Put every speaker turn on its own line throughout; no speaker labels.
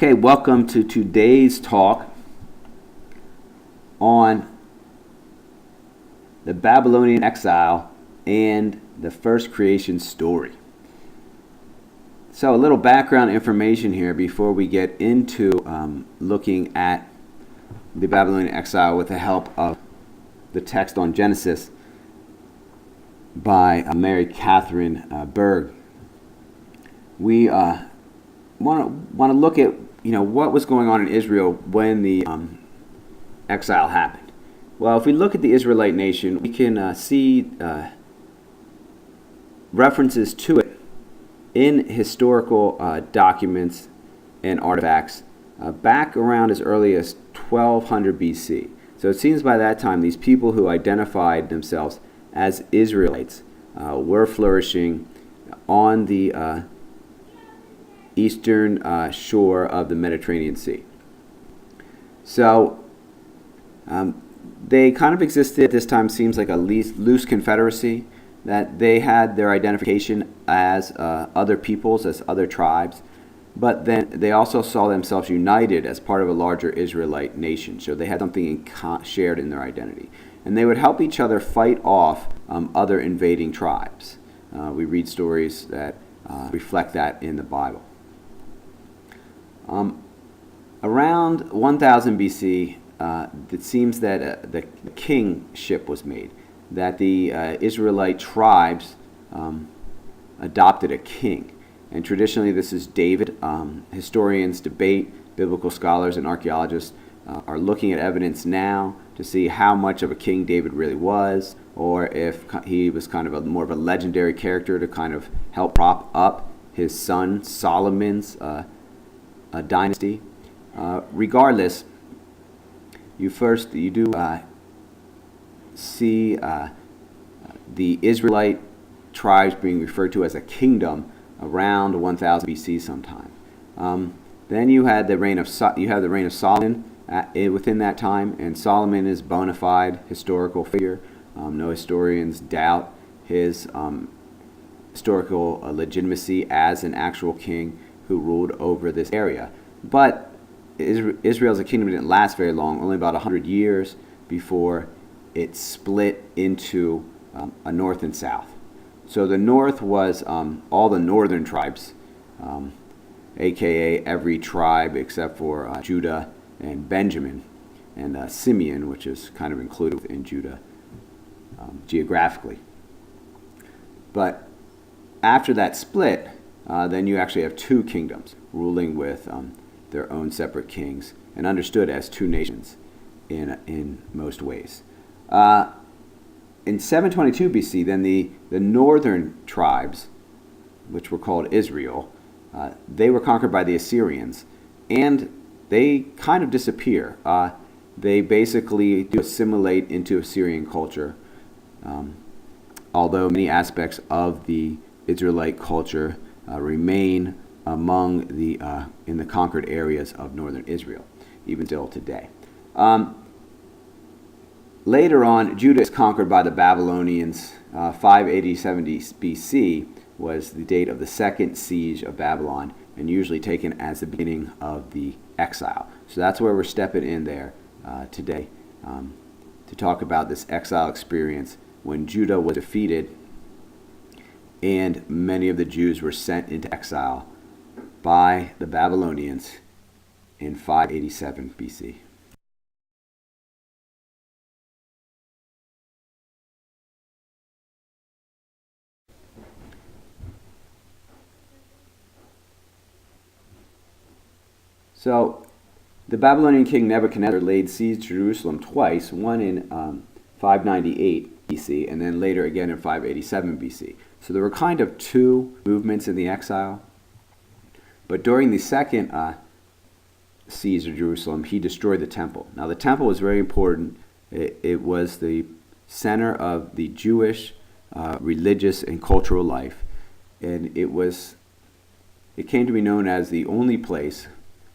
Okay, welcome to today's talk on the Babylonian exile and the first creation story. So a little background information here before we get into looking at the Babylonian exile with the help of the text on Genesis by Mary Catherine Berg. We want to look at what was going on in Israel when the exile happened. Well, if we look at the Israelite nation, we can see references to it in historical documents and artifacts back around as early as 1200 BC. So it seems by that time these people who identified themselves as Israelites were flourishing on the eastern shore of the Mediterranean Sea. So they kind of existed at this time, seems like a loose confederacy, that they had their identification as other peoples, as other tribes, but then they also saw themselves united as part of a larger Israelite nation. So they had something shared in their identity. And they would help each other fight off other invading tribes. We read stories that reflect that in the Bible. Around 1000 BC, it seems that the kingship was made, that the Israelite tribes adopted a king. And traditionally this is David. Historians debate, biblical scholars and archaeologists are looking at evidence now to see how much of a king David really was, or if he was kind of more of a legendary character to kind of help prop up his son Solomon's dynasty. Regardless, you do see the Israelite tribes being referred to as a kingdom around 1000 BC sometime. Then you had the reign of Solomon within that time, and Solomon is a bona fide historical figure. No historians doubt his historical legitimacy as an actual king who ruled over this area. But Israel as a kingdom didn't last very long, only about 100 years before it split into a north and south. So the north was all the northern tribes, aka every tribe except for Judah and Benjamin, and Simeon, which is kind of included in Judah geographically. But after that split, then you actually have two kingdoms ruling with their own separate kings and understood as two nations in most ways. In 722 BC, then the northern tribes, which were called Israel, they were conquered by the Assyrians, and they kind of disappear. They basically do assimilate into Assyrian culture, although many aspects of the Israelite culture remain among in the conquered areas of northern Israel, even still today. Later on, Judah is conquered by the Babylonians. 587 BC was the date of the second siege of Babylon, and usually taken as the beginning of the exile. So that's where we're stepping in there today to talk about this exile experience when Judah was defeated and many of the Jews were sent into exile by the Babylonians in 587 BC. So the Babylonian king Nebuchadnezzar laid siege to Jerusalem twice, one in 598 BC and then later again in 587 BC. So there were kind of two movements in the exile. But during the second siege of Jerusalem, he destroyed the temple. Now the temple was very important. It was the center of the Jewish religious and cultural life. And it came to be known as the only place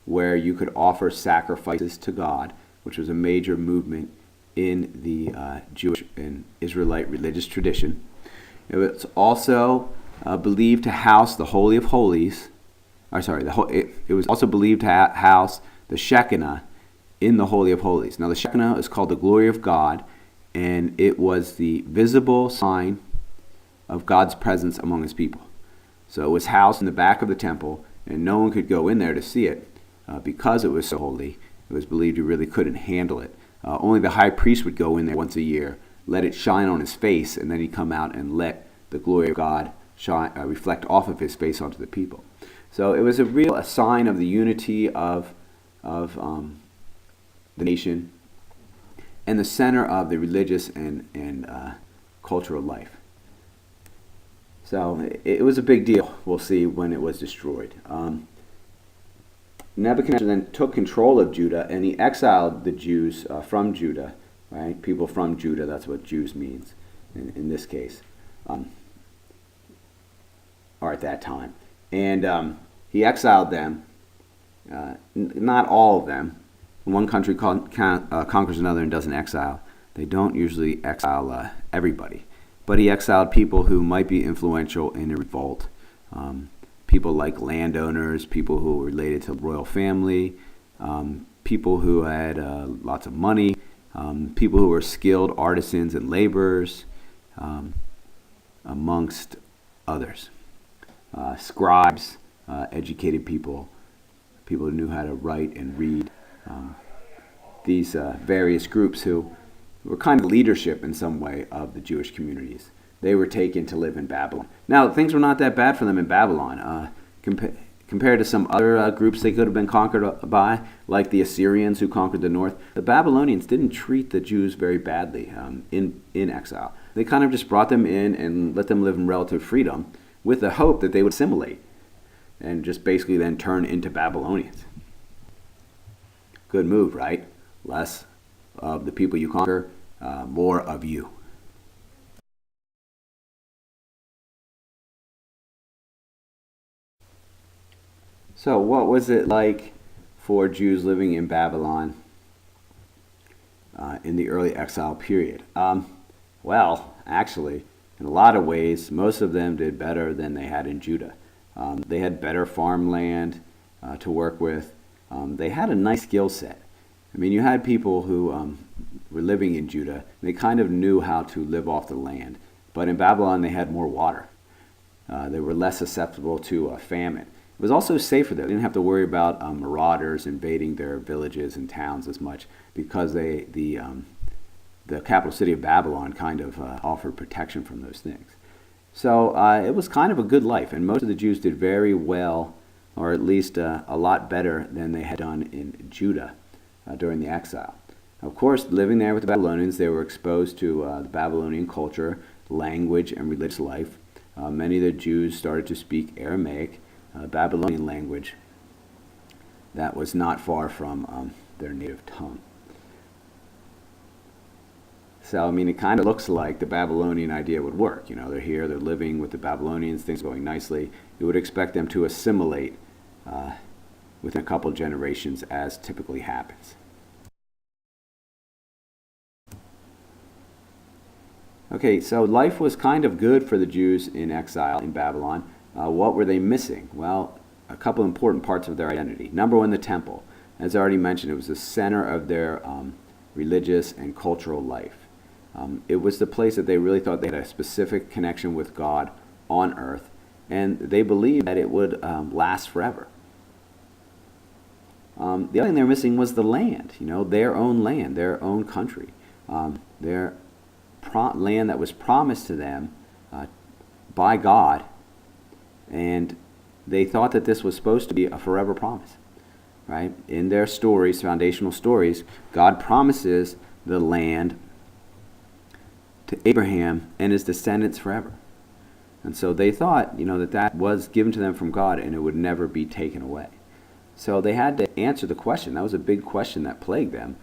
where you could offer sacrifices to God, which was a major movement in the Jewish and Israelite religious tradition. It was also believed to house the Holy of Holies, it was also believed to house the Shekinah in the Holy of Holies. Now the Shekinah is called the glory of God, and it was the visible sign of God's presence among his people. So it was housed in the back of the temple, and no one could go in there to see it because it was so holy. It was believed he really couldn't handle it. Only the high priest would go in there once a year, let it shine on his face, and then he'd come out and let the glory of God reflect off of his face onto the people. So it was a sign of the unity of the nation and the center of the religious and cultural life. So it was a big deal, we'll see, when it was destroyed. Nebuchadnezzar then took control of Judah, and he exiled the Jews from Judah, right? People from Judah, that's what Jews means in this case, or at that time. And he exiled them, not all of them. When one country conquers another and doesn't exile, they don't usually exile everybody. But he exiled people who might be influential in a revolt. People like landowners, people who were related to the royal family, people who had lots of money, people who were skilled artisans and laborers, amongst others. Scribes, educated people, people who knew how to write and read. These various groups who were kind of leadership in some way of the Jewish communities. They were taken to live in Babylon. Now, things were not that bad for them in Babylon. Compared to some other groups they could have been conquered by, like the Assyrians who conquered the north, the Babylonians didn't treat the Jews very badly in exile. They kind of just brought them in and let them live in relative freedom with the hope that they would assimilate and just basically then turn into Babylonians. Good move, right? Less of the people you conquer, more of you. So what was it like for Jews living in Babylon in the early exile period? Well, actually, in a lot of ways, most of them did better than they had in Judah. They had better farmland to work with. They had a nice skill set. I mean, you had people who were living in Judah. They kind of knew how to live off the land. But in Babylon, they had more water. They were less susceptible to famine. It was also safer there. They didn't have to worry about marauders invading their villages and towns as much because the capital city of Babylon kind of offered protection from those things. So it was kind of a good life, and most of the Jews did very well, or at least a lot better than they had done in Judah during the exile. Of course, living there with the Babylonians, they were exposed to the Babylonian culture, language, and religious life. Many of the Jews started to speak Aramaic, Babylonian language that was not far from their native tongue. So, I mean, it kind of looks like the Babylonian idea would work. You know, they're here, they're living with the Babylonians, things going nicely. You would expect them to assimilate within a couple generations, as typically happens. Okay, so life was kind of good for the Jews in exile in Babylon. What were they missing? Well, a couple important parts of their identity. Number one, the temple. As I already mentioned, it was the center of their religious and cultural life. It was the place that they really thought they had a specific connection with God on earth, and they believed that it would last forever. The other thing they were missing was the land, their own land, their own country, their land that was promised to them by God. And they thought that this was supposed to be a forever promise, right? In their stories, foundational stories, God promises the land to Abraham and his descendants forever. And so they thought, that was given to them from God and it would never be taken away. So they had to answer the question. That was a big question that plagued them.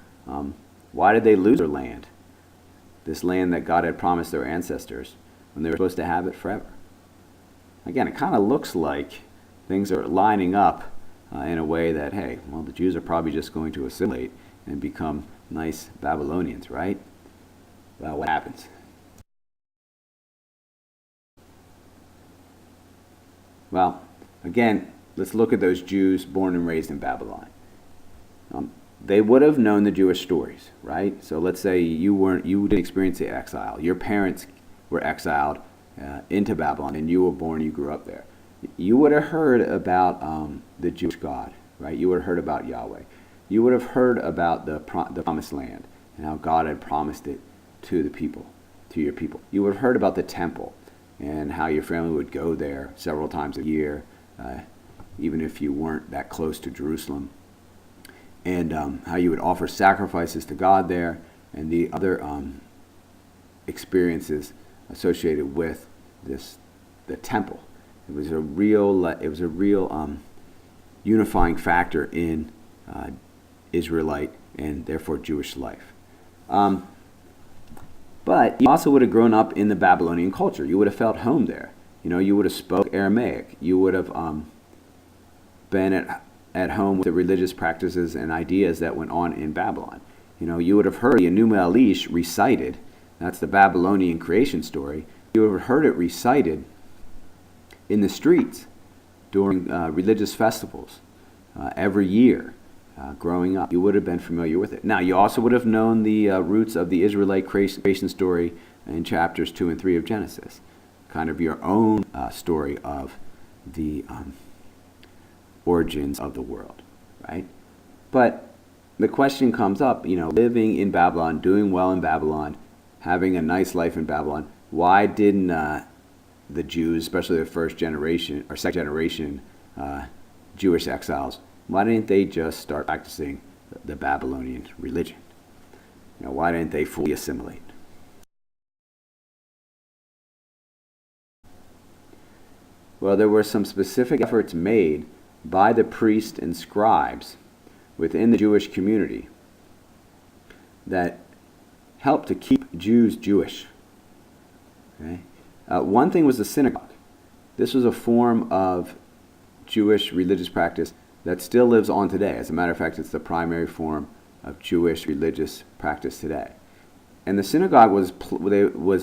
Why did they lose their land? This land that God had promised their ancestors when they were supposed to have it forever. Again, it kind of looks like things are lining up in a way that, hey, well, the Jews are probably just going to assimilate and become nice Babylonians, right? Well, what happens? Well, again, let's look at those Jews born and raised in Babylon. They would have known the Jewish stories, right? So let's say you didn't experience the exile. Your parents were exiled into Babylon, and you were born, you grew up there. You would have heard about the Jewish God, right? You would have heard about Yahweh. You would have heard about the promised land and how God had promised it to the people, to your people. You would have heard about the temple and how your family would go there several times a year, even if you weren't that close to Jerusalem, and how you would offer sacrifices to God there, and the other experiences associated with the temple. It was a real unifying factor in Israelite and therefore Jewish life. But you also would have grown up in the Babylonian culture. You would have felt home there. You would have spoke Aramaic. You would have been at home with the religious practices and ideas that went on in Babylon. You would have heard the Enuma Elish recited. That's the Babylonian creation story. You would have heard it recited in the streets during religious festivals every year growing up. You would have been familiar with it. Now, you also would have known the roots of the Israelite creation story in chapters 2 and 3 of Genesis, kind of your own story of the origins of the world, right? But the question comes up, living in Babylon, doing well in Babylon, having a nice life in Babylon, why didn't the Jews, especially the first generation or second generation Jewish exiles, why didn't they just start practicing the Babylonian religion? Why didn't they fully assimilate? Well, there were some specific efforts made by the priests and scribes within the Jewish community that helped to keep Jews Jewish. Okay? One thing was the synagogue. This was a form of Jewish religious practice that still lives on today. As a matter of fact, it's the primary form of Jewish religious practice today. And the synagogue was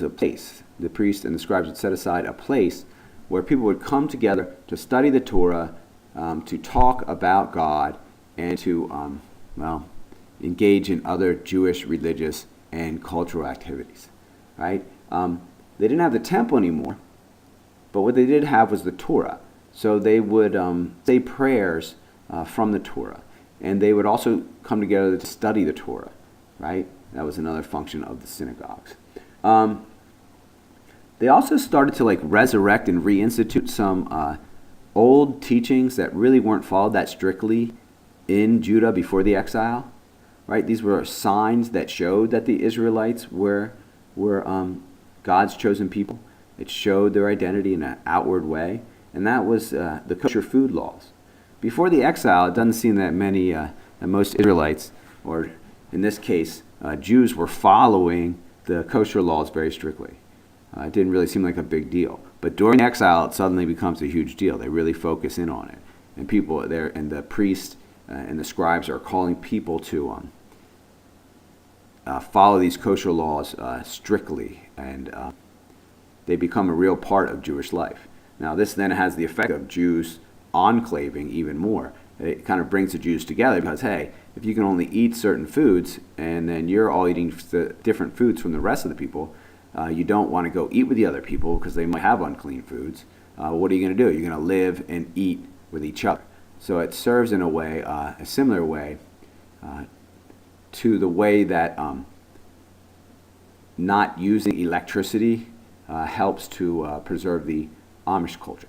a place. The priests and the scribes would set aside a place where people would come together to study the Torah, to talk about God, and to engage in other Jewish religious and cultural activities. Right? They didn't have the temple anymore, but what they did have was the Torah. So they would say prayers from the Torah, and they would also come together to study the Torah. Right? That was another function of the synagogues. They also started to resurrect and reinstitute some old teachings that really weren't followed that strictly in Judah before the exile. Right? These were signs that showed that the Israelites were God's chosen people. It showed their identity in an outward way, and that was the kosher food laws. Before the exile, it doesn't seem that most Israelites, or in this case, Jews, were following the kosher laws very strictly. It didn't really seem like a big deal. But during exile, it suddenly becomes a huge deal. They really focus in on it. And people there, and the priests and the scribes are calling people to follow these kosher laws strictly, and they become a real part of Jewish life. Now, this then has the effect of Jews enclaving even more. It kind of brings the Jews together because, hey, if you can only eat certain foods and then you're all eating different foods from the rest of the people, you don't want to go eat with the other people because they might have unclean foods. What are you going to do? You're going to live and eat with each other. So it serves in a way, a similar way, to the way that not using electricity helps to preserve the Amish culture.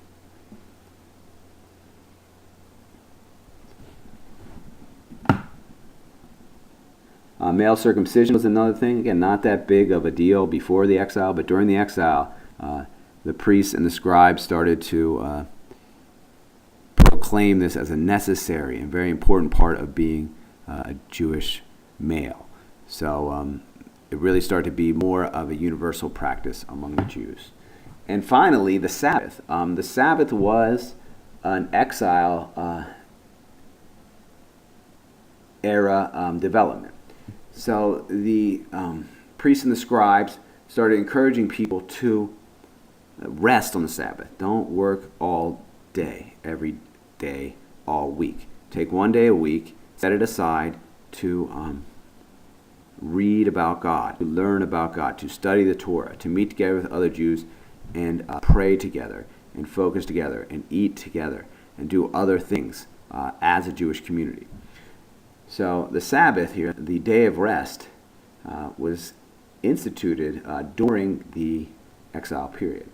Male circumcision was another thing. Again, not that big of a deal before the exile, but during the exile, the priests and the scribes started to proclaim this as a necessary and very important part of being a Jewish male. So it really started to be more of a universal practice among the Jews. And finally, the Sabbath. The Sabbath was an exile era development. So the priests and the scribes started encouraging people to rest on the Sabbath. Don't work all day, every day all week. Take one day a week, set it aside to read about God, to learn about God, to study the Torah, to meet together with other Jews and pray together and focus together and eat together and do other things as a Jewish community. So the Sabbath here, the day of rest, was instituted during the exile period.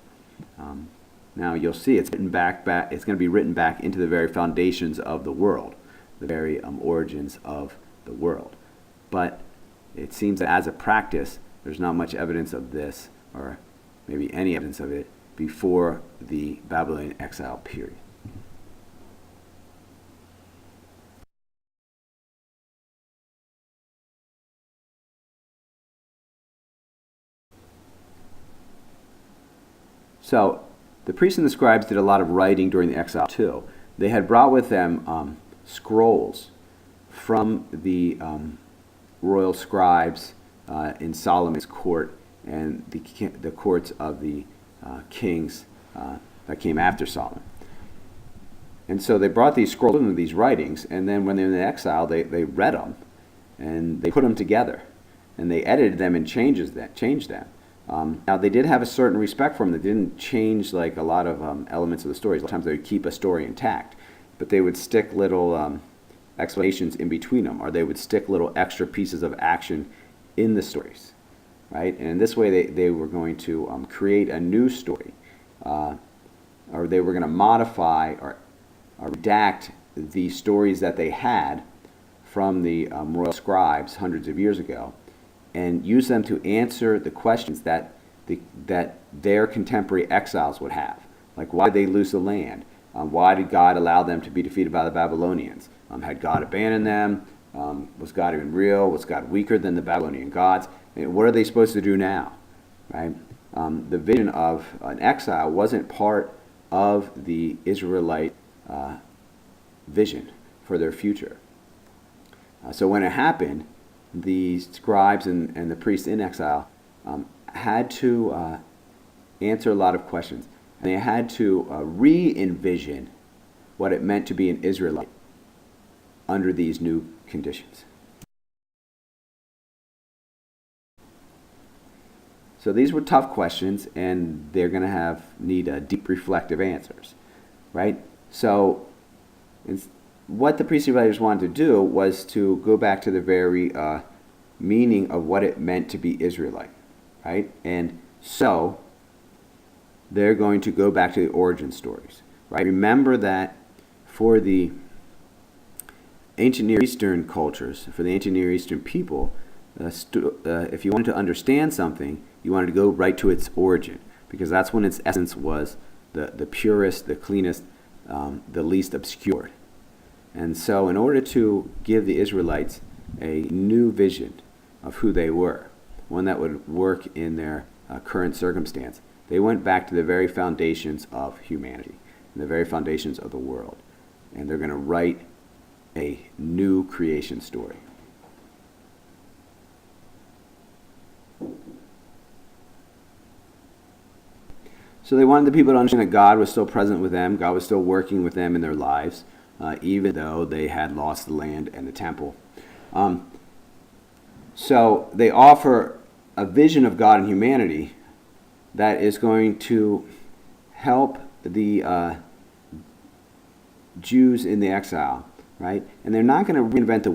Now you'll see it's written back. It's going to be written back into the very foundations of the world, the very origins of the world. But it seems that as a practice, there's not much evidence of this, or maybe any evidence of it, before the Babylonian exile period. So the priests and the scribes did a lot of writing during the exile too. They had brought with them scrolls from the royal scribes in Solomon's court and the courts of the kings that came after Solomon. And so they brought these scrolls and these writings, and then when they were in the exile, they read them, and they put them together, and they edited them and changed them. Now, they did have a certain respect for them. They didn't change like a lot of elements of the stories. A lot of times they would keep a story intact, but they would stick little explanations in between them, or they would stick little extra pieces of action in the stories, right? And in this way, they were going to create a new story, or they were going to modify or redact the stories that they had from the royal scribes hundreds of years ago, and use them to answer the questions that their contemporary exiles would have. Like, why did they lose the land? Why did God allow them to be defeated by the Babylonians? Had God abandoned them? Was God even real? Was God weaker than the Babylonian gods? And what are they supposed to do now? Right? The vision of an exile wasn't part of the Israelite vision for their future. So when it happened, the scribes and the priests in exile had to answer a lot of questions. And they had to re-envision what it meant to be an Israelite under these new conditions. So these were tough questions, and they're going to need deep reflective answers, right? So what the priestly writers wanted to do was to go back to the very meaning of what it meant to be Israelite, right? And so they're going to go back to the origin stories, right? Remember that for the ancient Near Eastern cultures, for the ancient Near Eastern people, if you wanted to understand something, you wanted to go right to its origin, because that's when its essence was the purest, the cleanest, the least obscured. And so in order to give the Israelites a new vision of who they were, one that would work in their current circumstance, they went back to the very foundations of humanity, and the very foundations of the world. And they're going to write a new creation story. So they wanted the people to understand that God was still present with them, God was still working with them in their lives, even though they had lost the land and the temple. So they offer a vision of God and humanity that is going to help the Jews in the exile, right? And they're not going to reinvent the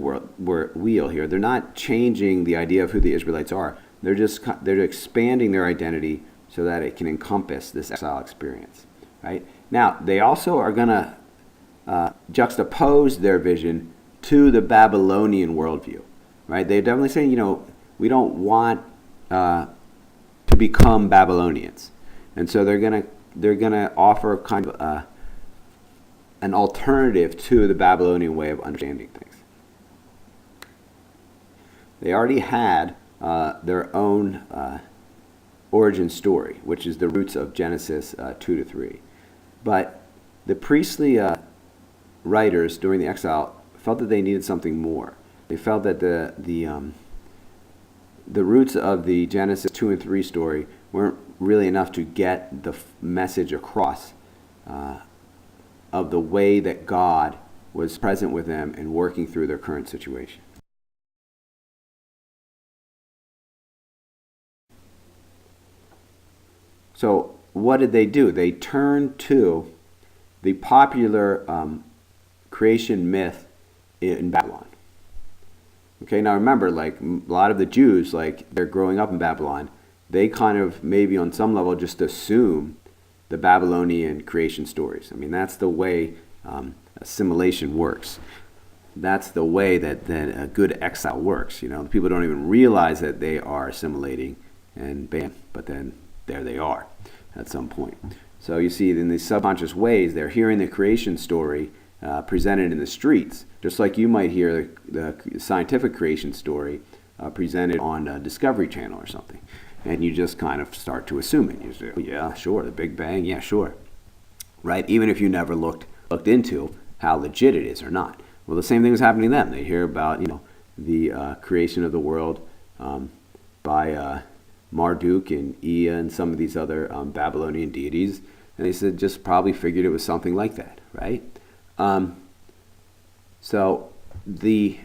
wheel here. They're not changing the idea of who the Israelites are. They're expanding their identity so that it can encompass this exile experience, right? Now, they also are going to juxtapose their vision to the Babylonian worldview, right? They're definitely saying, we don't want to become Babylonians, and so they're gonna offer kind of an alternative to the Babylonian way of understanding things. They already had their own origin story, which is the roots of Genesis 2-3, but the priestly writers during the exile felt that they needed something more. They felt that the roots of the Genesis 2 and 3 story weren't really enough to get the message across of the way that God was present with them and working through their current situation. So what did they do? They turned to the popular creation myth in Babylon. Okay, now remember, like a lot of the Jews, like they're growing up in Babylon, they kind of maybe on some level just assume the Babylonian creation stories. I mean, that's the way assimilation works. That's the way that a good exile works. You know, people don't even realize that they are assimilating, and bam, but then there they are at some point. So you see, in these subconscious ways, they're hearing the creation story presented in the streets, just like you might hear the scientific creation story presented on Discovery Channel or something. And you just kind of start to assume it. You say, oh, yeah, sure, the Big Bang, yeah, sure. Right? Even if you never looked into how legit it is or not. Well, the same thing was happening to them. They hear about, the creation of the world by Marduk and Ea and some of these other Babylonian deities. And they said, just probably figured it was something like that, right? So the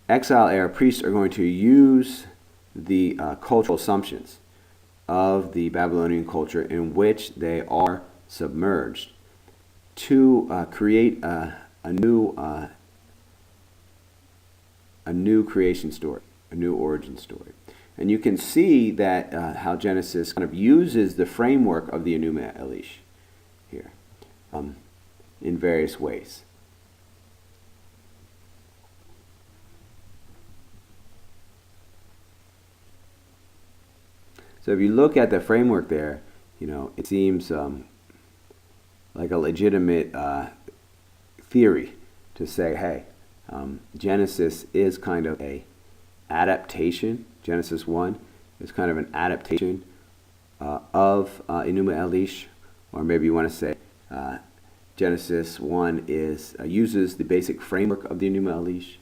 exile era priests are going to use the cultural assumptions of the Babylonian culture in which they are submerged to create a new creation story, a new origin story. And you can see that how Genesis kind of uses the framework of the Enuma Elish here in various ways. So if you look at the framework there, it seems like a legitimate theory to say, hey, Genesis is kind of a adaptation. Genesis 1 is kind of an adaptation of Enuma Elish, or maybe you want to say Genesis 1 uses the basic framework of the Enuma Elish,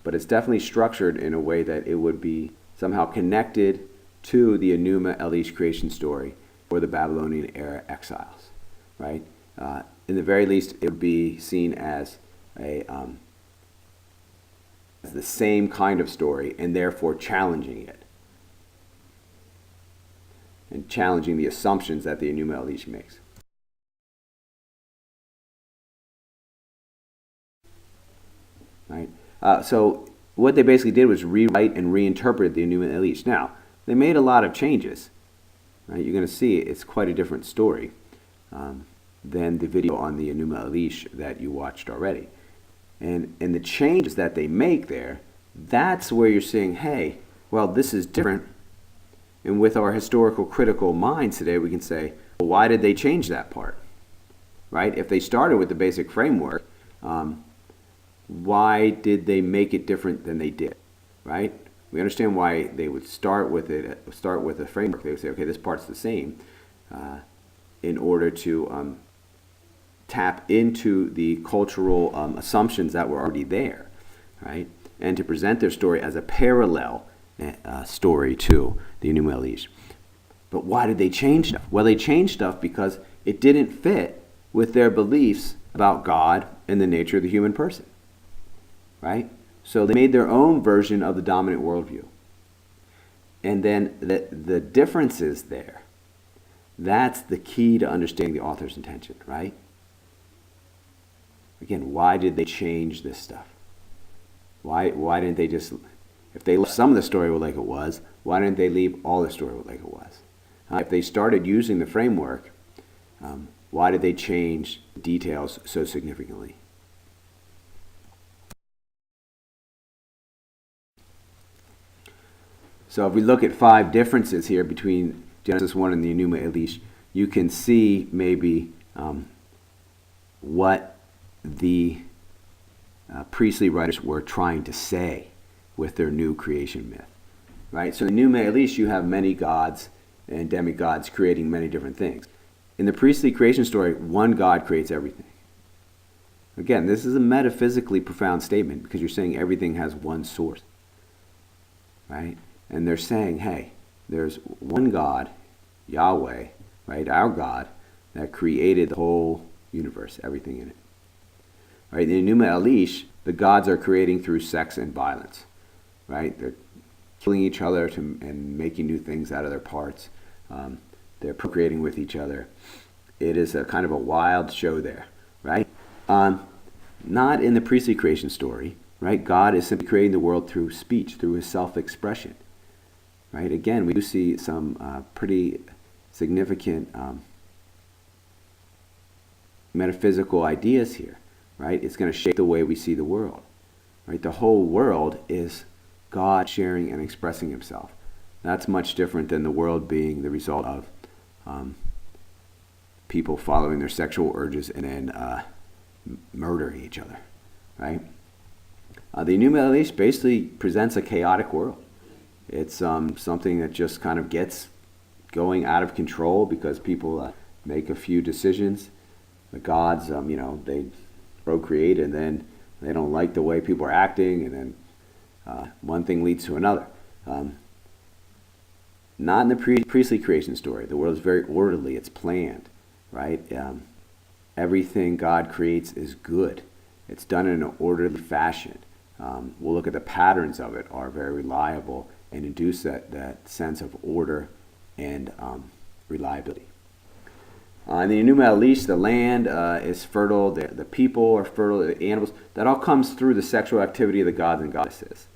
but it's definitely structured in a way that it would be somehow connected to the Enuma Elish creation story for the Babylonian era exiles, right? In the very least, it would be seen as as the same kind of story, and therefore challenging it, and challenging the assumptions that the Enuma Elish makes. Right. So what they basically did was rewrite and reinterpret the Enuma Elish. Now, they made a lot of changes. Right? You're going to see it's quite a different story than the video on the Enuma Elish that you watched already. And the changes that they make there, that's where you're saying, hey, well, this is different. And with our historical critical minds today, we can say, well, why did they change that part? Right? If they started with the basic framework, why did they make it different than they did? Right? We understand why they would start with a framework. They would say, okay, this part's the same, in order to tap into the cultural assumptions that were already there, right? And to present their story as a parallel story to the Enuma Elish. But why did they change stuff? Well, they changed stuff because it didn't fit with their beliefs about God and the nature of the human person, right? So they made their own version of the dominant worldview. And then the differences there, that's the key to understanding the author's intention, right? Again, why did they change this stuff? Why didn't they just, if they left some of the story like it was, why didn't they leave all the story like it was? If they started using the framework, why did they change details so significantly? So if we look at 5 differences here between Genesis 1 and the Enuma Elish, you can see maybe what the priestly writers were trying to say with their new creation myth, right? So in the Enuma Elish, you have many gods and demigods creating many different things. In the priestly creation story, one God creates everything. Again, this is a metaphysically profound statement because you're saying everything has one source, right? And they're saying, hey, there's one God, Yahweh, right, our God, that created the whole universe, everything in it. Right? In the Enuma Elish, the gods are creating through sex and violence. Right? They're killing each other and making new things out of their parts. They're procreating with each other. It is a kind of a wild show there, right? Not in the priestly creation story, right? God is simply creating the world through speech, through his self-expression, right? Again, we do see some pretty significant metaphysical ideas here, right? It's going to shape the way we see the world, right? The whole world is God sharing and expressing himself. That's much different than the world being the result of people following their sexual urges and then murdering each other, right? The Enuma Elish basically presents a chaotic world. It's something that just kind of gets going out of control because people make a few decisions. The gods, they procreate, and then they don't like the way people are acting, and then one thing leads to another. Not in the priestly creation story. The world is very orderly. It's planned, right? Everything God creates is good. It's done in an orderly fashion. We'll look at the patterns of it are very reliable and induce that sense of order and reliability. In the Enuma Elish, the land is fertile. The people are fertile. The animals. That all comes through the sexual activity of the gods and goddesses.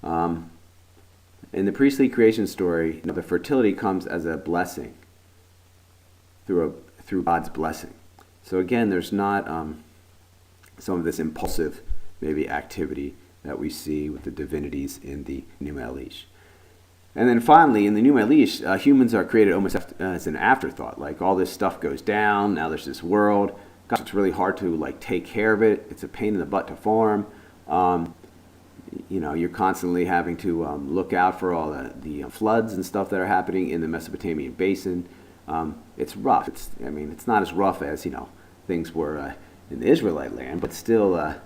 In the priestly creation story, the fertility comes as a blessing through God's blessing. So again, there's not some of this impulsive maybe activity that we see with the divinities in the Enuma Elish. And then finally, in the Enuma Elish, humans are created almost as an afterthought. Like all this stuff goes down. Now there's this world. Gosh, it's really hard to take care of it. It's a pain in the butt to farm. You're constantly having to look out for all the floods and stuff that are happening in the Mesopotamian basin. It's rough. It's not as rough as things were in the Israelite land, but still,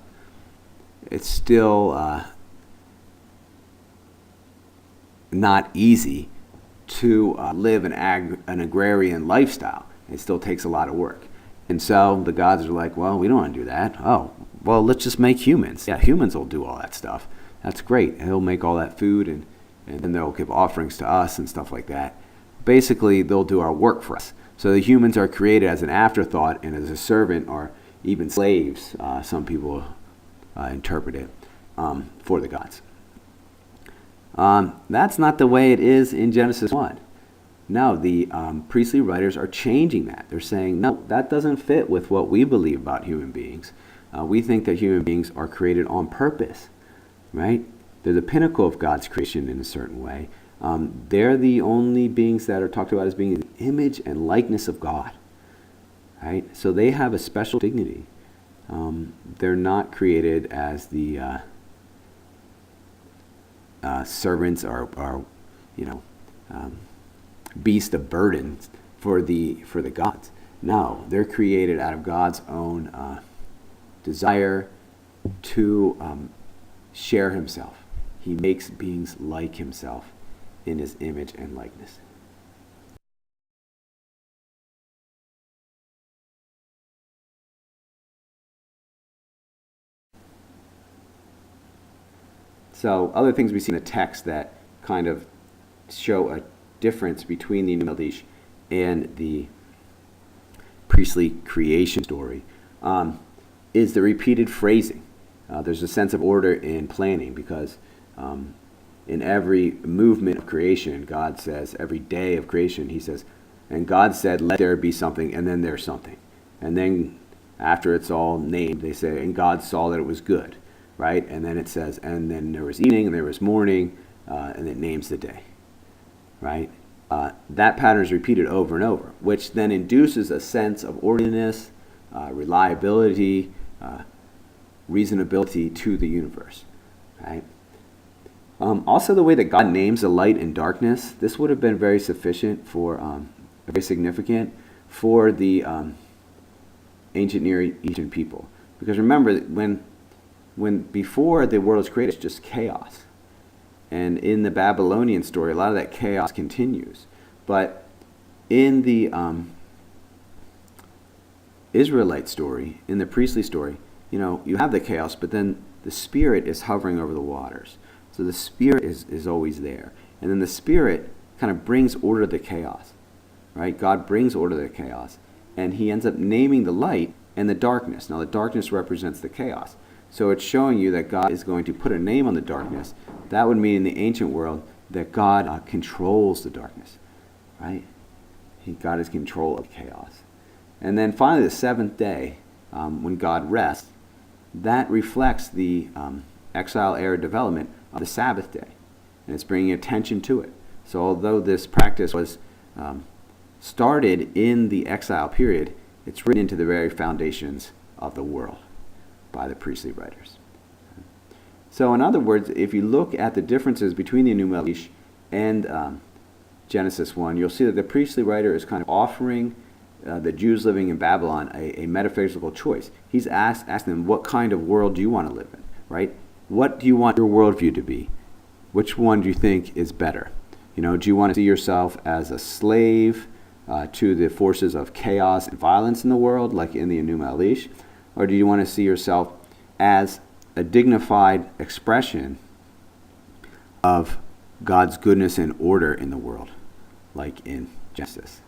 it's still not easy to live an agrarian lifestyle. It still takes a lot of work. And so the gods are like, well, we don't want to do that. Oh, well, let's just make humans. Yeah, humans will do all that stuff. That's great. He'll make all that food, and then they'll give offerings to us and stuff like that. Basically, they'll do our work for us. So the humans are created as an afterthought and as a servant, or even slaves, some people interpret it, for the gods. That's not the way it is in Genesis 1. No, the priestly writers are changing that. They're saying, no, that doesn't fit with what we believe about human beings. We think that human beings are created on purpose, right? They're the pinnacle of God's creation in a certain way. They're the only beings that are talked about as being the image and likeness of God, right? So they have a special dignity. They're not created as the servants or beast of burden for the gods. No, they're created out of God's own desire to share himself. He makes beings like himself in his image and likeness. So other things we see in the text that kind of show a difference between the Enuma Elish and the priestly creation story is the repeated phrasing. There's a sense of order in planning because in every movement of creation, God says, every day of creation, he says, and God said, let there be something, and then there's something. And then after it's all named, they say, and God saw that it was good, right? And then it says, and then there was evening, and there was morning, and it names the day, right? That pattern is repeated over and over, which then induces a sense of orderliness, reliability, reasonability to the universe, right? Also, the way that God names the light and darkness, this would have been very sufficient for, very significant for the ancient Near Eastern people. Because remember, when before the world was created, it's just chaos. And in the Babylonian story, a lot of that chaos continues. But in the Israelite story, in the priestly story, you have the chaos, but then the Spirit is hovering over the waters. So the Spirit is always there. And then the Spirit kind of brings order to the chaos, right? God brings order to the chaos. And he ends up naming the light and the darkness. Now the darkness represents the chaos. So it's showing you that God is going to put a name on the darkness. That would mean in the ancient world that God controls the darkness, right? God is in control of chaos. And then finally the seventh day, when God rests, that reflects the exile era development of the Sabbath day. And it's bringing attention to it. So although this practice was started in the exile period, it's written into the very foundations of the world by the priestly writers. So in other words, if you look at the differences between the Enuma Elish and Genesis 1, you'll see that the priestly writer is kind of offering the Jews living in Babylon a metaphysical choice. He's asking them, what kind of world do you want to live in, right? What do you want your worldview to be? Which one do you think is better? Do you want to see yourself as a slave to the forces of chaos and violence in the world, like in the Enuma Elish? Or do you want to see yourself as a dignified expression of God's goodness and order in the world, like in Genesis?